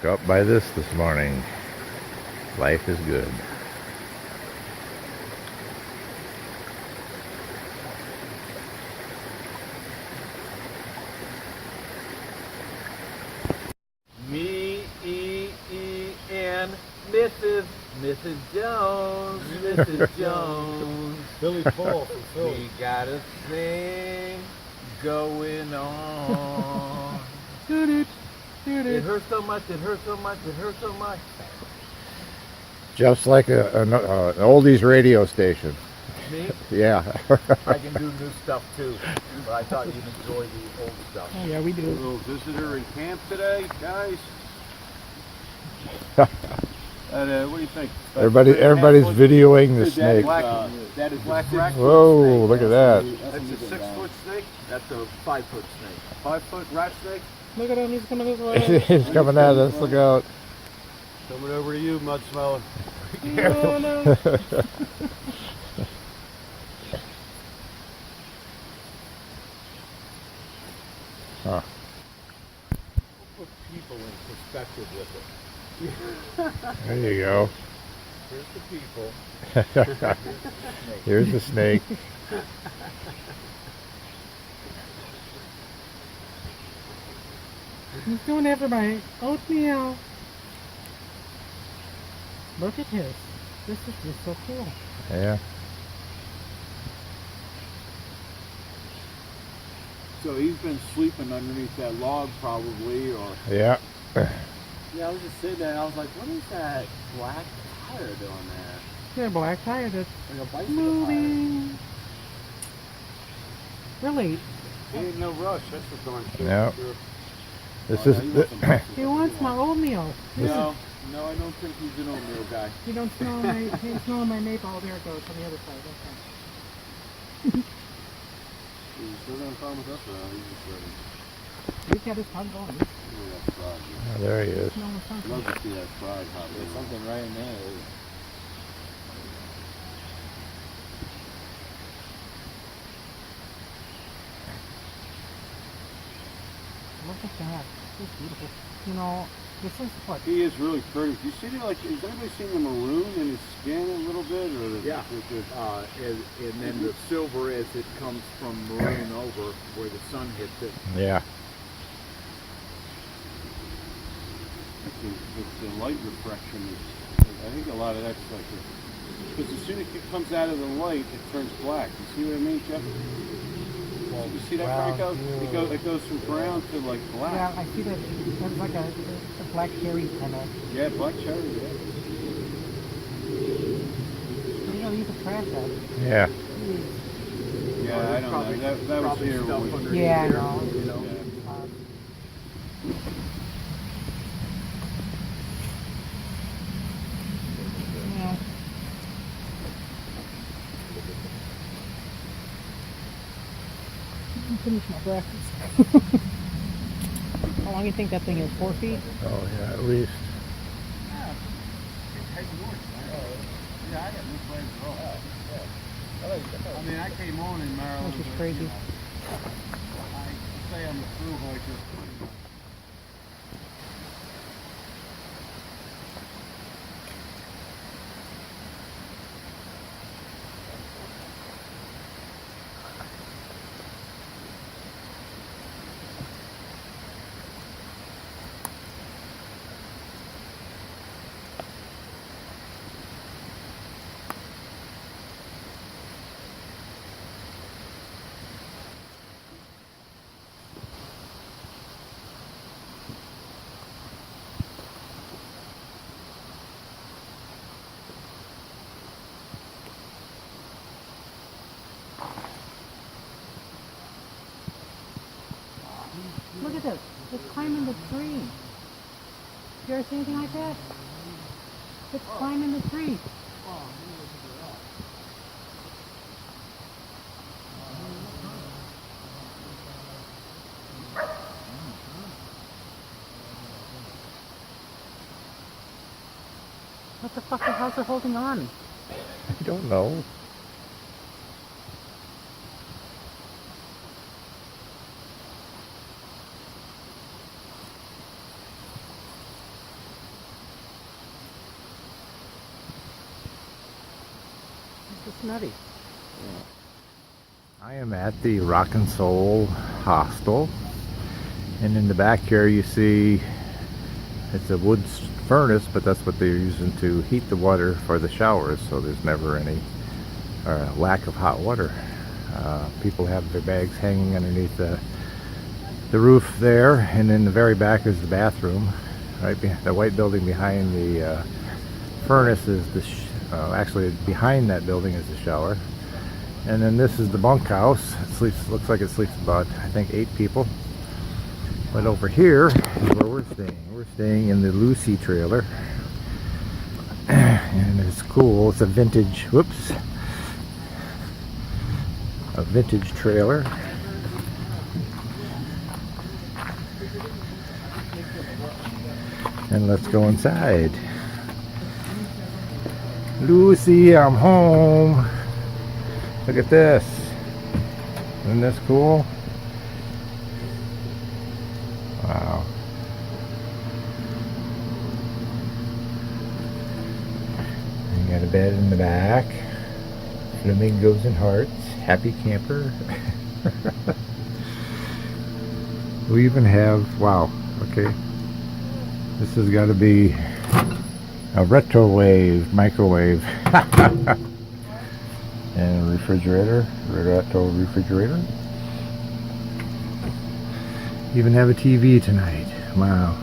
woke up by this morning. Life is good. Me-E-E-N, Mrs. Jones, Mrs. Jones. Billy Paul from Philly. We got a thing going on. It hurts so much, it hurts so much, it hurts so much. Just like an oldies radio station. Me? Yeah. I can do new stuff too, but I thought you'd enjoy the old stuff. Oh yeah, we do. A little visitor in camp today, guys. What do you think? Everybody's videoing the snake. That is black. Whoa, look at that. That's a 6-foot snake. That's a 5-foot snake. 5-foot rat snake. Look at him, he's coming this way. He's coming at us, look out. Coming over to you, mud smelling. No, no. Huh. Put people in perspective with it. There you go. Here's the people. Here's the snake. He's going after my oatmeal. Look at his. This is just so cool. Yeah. So he's been sleeping underneath that log probably, or... Yeah. Yeah, I was just sitting there and I was like, what is that black tire doing there? Yeah, black tire that's Like a bicycle moving. Really? tire. He ain't no rush, that's for darn sure. No. Sure. This Oh, is yeah, he wants some bicycle He wants my tire. oatmeal. No, no, I don't think he's an oatmeal guy. You don't smell my, you don't smell my maple. Oh, there it goes on the other side. Okay. He's still gonna come with us now, he's just ready. He's got his tongue going. Look at that frog. Oh, there he is. Smell his tongue. I'd love to see that frog hop. There's something right in there. Look at that. It's beautiful. You know, this is what? He is really pretty. You see, like, has anybody seen the maroon in his skin a little bit, or Yeah. And then the silver as it comes from maroon over where the sun hits it. Yeah. the light refraction is, I think a lot of that's like, because as soon as it comes out of the light, it turns black. You see what I mean, Jeff? You see that, Franco? It goes from brown to like black. Yeah, I see that. That's like a black cherry kind of. Yeah, black cherry, yeah. You gotta use the trash out. Yeah. Yeah, I don't know. That was here when we... Yeah, I know. You know? Yeah. Finish my breakfast. How long do you think that thing is? 4 feet? Oh, yeah, at least. I mean, I came on in Maryland. Which is crazy. I say I'm a through hiker. Look at this. It's climbing the tree. You ever see anything like that? It's climbing the tree. What the fuck? How's it holding on? I don't know. It's nutty. I am at the Rock and Soul Hostel, and in the back here you see it's a wood furnace, but that's what they're using to heat the water for the showers, so there's never any lack of hot water. People have their bags hanging underneath the roof there, and in the very back is the bathroom. Right behind the white building behind the furnace is the actually behind that building is the shower, and then this is the bunkhouse. Looks like it sleeps about, I think, 8 people. But over here is where we're staying. We're staying in the Lucy trailer, and it's cool. It's a vintage trailer. And let's go inside. Lucy, I'm home. Look at this. Isn't this cool? Wow. You got a bed in the back. Flamingos and hearts. Happy camper. We even have, wow, okay. This has got to be a microwave. And a refrigerator, retro refrigerator. Even have a TV tonight. Wow.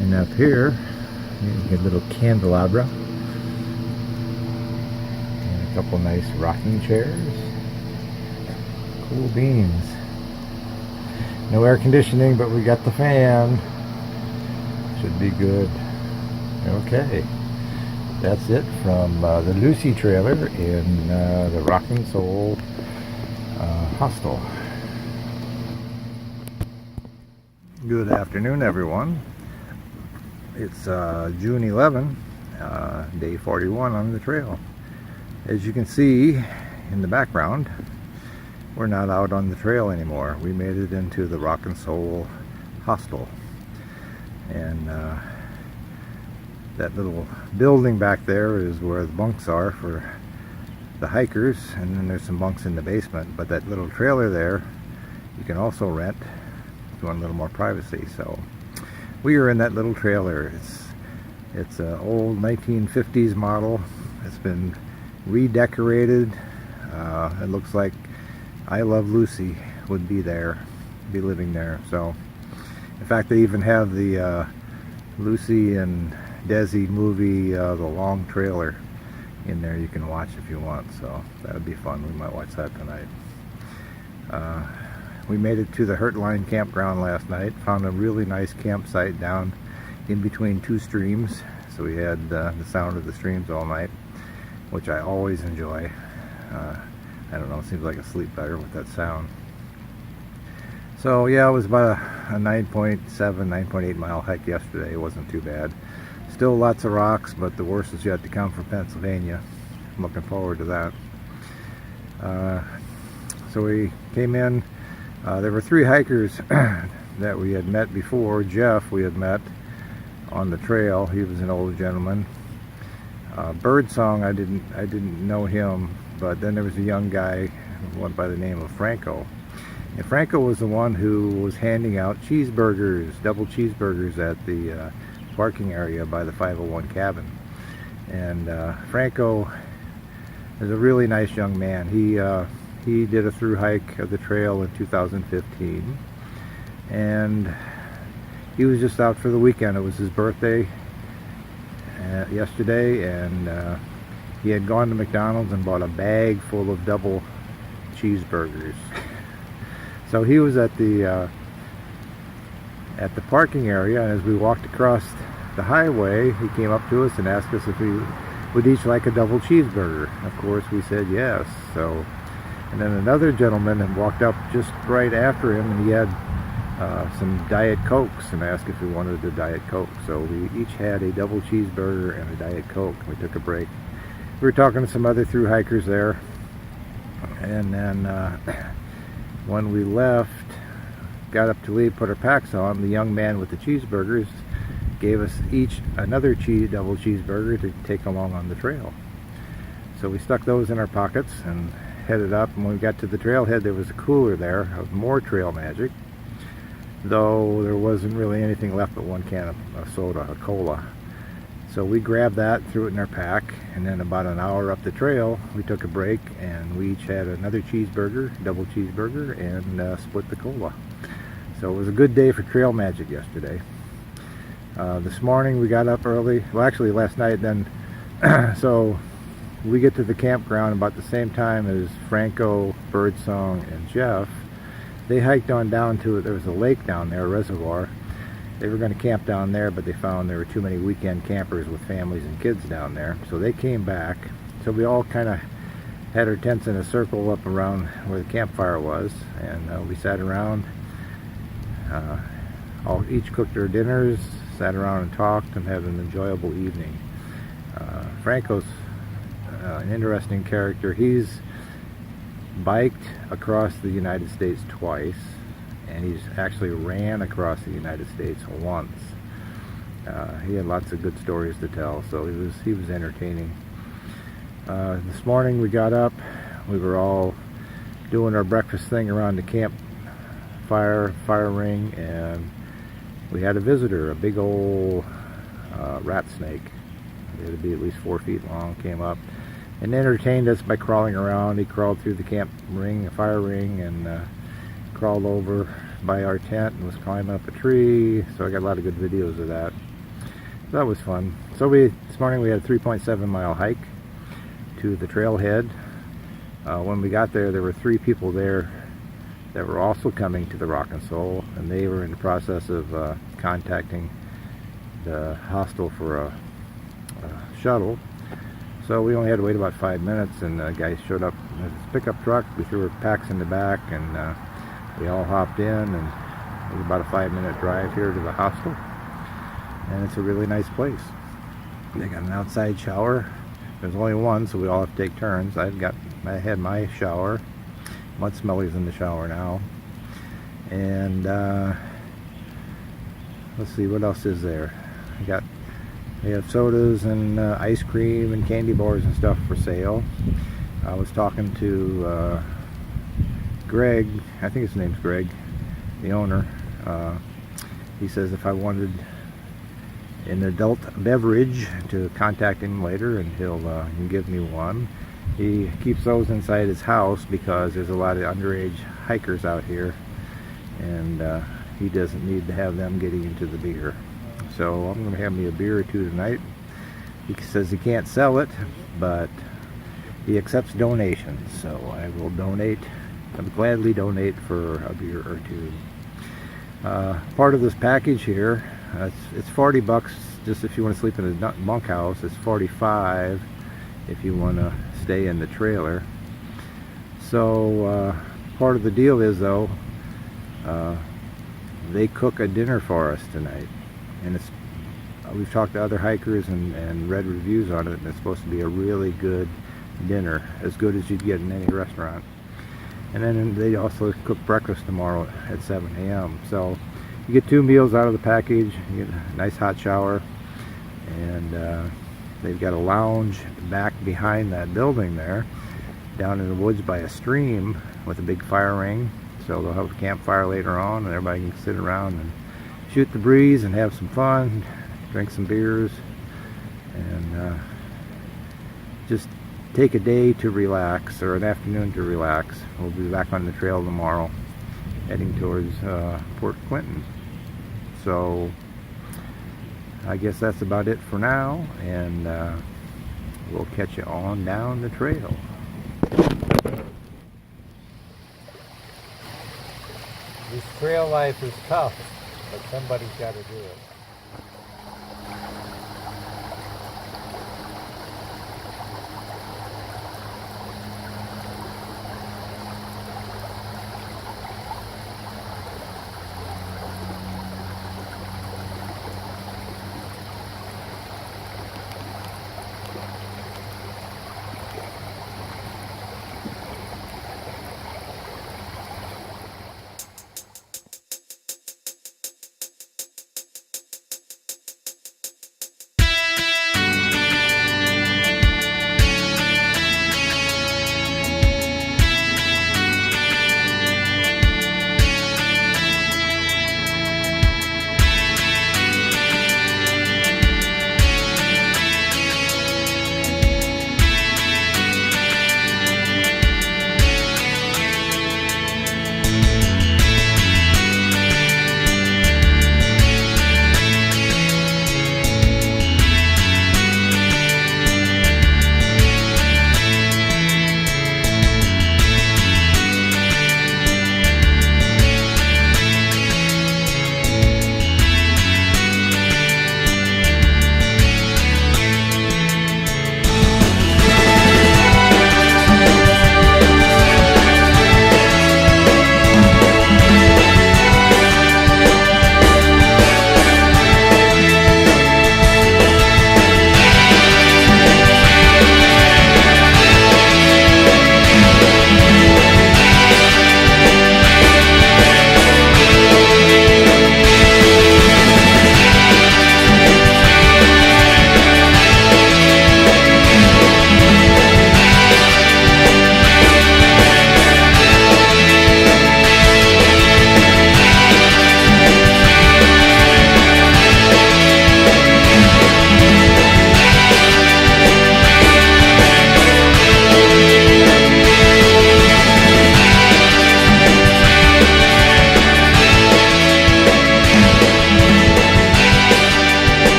And up here, you get a little candelabra. And a couple nice rocking chairs. Cool beans. No air conditioning, but we got the fan. Should be good. Okay. That's it from the Lucy trailer in the Rock and Soul Hostel. Good afternoon, everyone. It's June 11, day 41 on the trail. As you can see in the background, we're not out on the trail anymore. We made it into the Rock and Soul Hostel. And that little building back there is where the bunks are for the hikers, and then there's some bunks in the basement. But that little trailer there you can also rent if you want a little more privacy. So we are in that little trailer. It's an old 1950s model. It's been redecorated. It looks like I Love Lucy would be living there. So in fact, they even have the Lucy and Desi movie, The Long Trailer, in there you can watch if you want. So that would be fun. We might watch that tonight. We made it to the Hertline campground last night. Found a really nice campsite down in between 2 streams. So we had the sound of the streams all night, which I always enjoy. I don't know, it seems like I sleep better with that sound. So yeah, it was about a 9.7, 9.8 mile hike yesterday. It wasn't too bad. Still lots of rocks, but the worst is yet to come for Pennsylvania. I'm looking forward to that. So we came in. There were 3 hikers that we had met before. Jeff we had met on the trail. He was an old gentleman. Birdsong, I didn't know him, but then there was a young guy, one by the name of Franco. And Franco was the one who was handing out cheeseburgers, double cheeseburgers at the parking area by the 501 cabin. And Franco is a really nice young man. He did a through hike of the trail in 2015, and he was just out for the weekend. It was his birthday yesterday, and he had gone to McDonald's and bought a bag full of double cheeseburgers. So he was at the parking area, and as we walked across the highway, he came up to us and asked us if we would each like a double cheeseburger. Of course, we said yes. So, and then another gentleman had walked up just right after him, and he had some Diet Cokes and asked if we wanted a Diet Coke. So we each had a double cheeseburger and a Diet Coke. We took a break. We were talking to some other thru hikers there, and then when we left, got up to leave, put our packs on, the young man with the cheeseburgers gave us each another double cheeseburger to take along on the trail. So we stuck those in our pockets and headed up. And when we got to the trailhead, there was a cooler there of more trail magic, though there wasn't really anything left but one can of soda, a cola. So we grabbed that, threw it in our pack, and then about an hour up the trail, we took a break and we each had another cheeseburger, double cheeseburger, and split the cola. So it was a good day for trail magic yesterday. This morning we got up early, well actually last night then, so we get to the campground about the same time as Franco, Birdsong, and Jeff. They hiked on down to it. There was a lake down there, a reservoir. They were going to camp down there, but they found there were too many weekend campers with families and kids down there. So they came back. So we all kind of had our tents in a circle up around where the campfire was, and we sat around. Each cooked their dinners, sat around and talked, and had an enjoyable evening. Franco's an interesting character. He's biked across the United States twice, and he's actually ran across the United States once. He had lots of good stories to tell, so he was entertaining. This morning we got up, we were all doing our breakfast thing around the campfire fire ring, and we had a visitor, a big old rat snake. It had to be at least 4 feet long, came up and entertained us by crawling around. He crawled through the camp ring, the fire ring, and crawled over by our tent and was climbing up a tree. So I got a lot of good videos of that. So that was fun. So this morning we had a 3.7 mile hike to the trailhead. When we got there, there were 3 people there that were also coming to the Rock and Soul, and they were in the process of contacting the hostel for a shuttle. So we only had to wait about 5 minutes, and the guy showed up with his pickup truck. We threw our packs in the back, and we all hopped in, and it was about a 5-minute drive here to the hostel. And it's a really nice place. They got an outside shower. There's only one, so we all have to take turns. I had my shower. Mud Smelly's in the shower now. And let's see, what else is there? They have sodas and ice cream and candy bars and stuff for sale. I was talking to Greg, I think his name's Greg, the owner. He says if I wanted an adult beverage to contact him later, and he can give me one. He keeps those inside his house because there's a lot of underage hikers out here, and he doesn't need to have them getting into the beer. So I'm going to have me a beer or two tonight. He says he can't sell it, but he accepts donations, so I will donate. I would gladly donate for a beer or two. Part of this package here, it's $40 just if you want to sleep in a bunkhouse. It's $45 if you want to stay in the trailer. So part of the deal is, though, they cook a dinner for us tonight, and we've talked to other hikers and read reviews on it, and it's supposed to be a really good dinner, as good as you'd get in any restaurant. And then they also cook breakfast tomorrow at 7 a.m. So you get 2 meals out of the package, you get a nice hot shower, and they've got a lounge back behind that building there, down in the woods by a stream with a big fire ring. So they'll have a campfire later on, and everybody can sit around and shoot the breeze and have some fun, drink some beers, and just take a day to relax, or an afternoon to relax. We'll be back on the trail tomorrow, heading towards Port Clinton. So I guess that's about it for now, and we'll catch you on down the trail. This trail life is tough, but somebody's got to do it.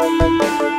Bye.